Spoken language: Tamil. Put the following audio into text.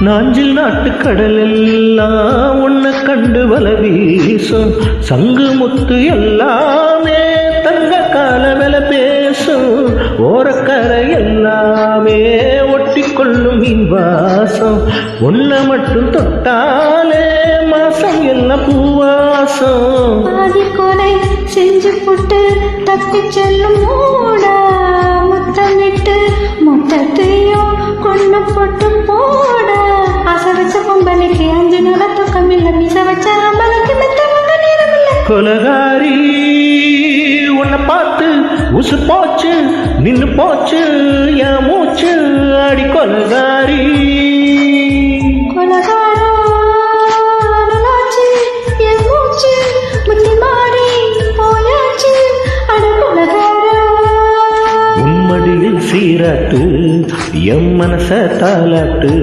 நாஞ்சில் நாட்டு கடல் எல்லாம் உன்னை கண்டு வல வீசும், சங்கு முத்து எல்லாமே தங்க கால வில பேசும், ஓரக்கரை எல்லாமே ஒட்டி கொள்ளும் மீன் வாசம், உன்னை மட்டும் தொட்டாலே மாசம் எல்லாம் பூவாசம். ஆதி கொலை செஞ்சு போட்டு தப்பி செல்லும் மூடா, முத்தமிட்டு முத்தத்தையும் கொண்டு போட்டு போடா. ஆசை வச்ச பொம்பளைக்கு 5 நாள தூக்கம் இல்லை, மீச வச்ச அம்பளுக்கு மெத்தவங்க நேரம் இல்லை. கொலகாரி உன்னை பார்த்து உசு போச்சு, நின்னு போச்சு என் மூச்சு, அடி கொலகாரி. கொலகாரா அருளாச்சு என் மூச்சு, முத்தி மாறி போயாச்சு அட கொலகாரா. உன்மடியில் சீராட்டு என் மனச தாலாட்டு.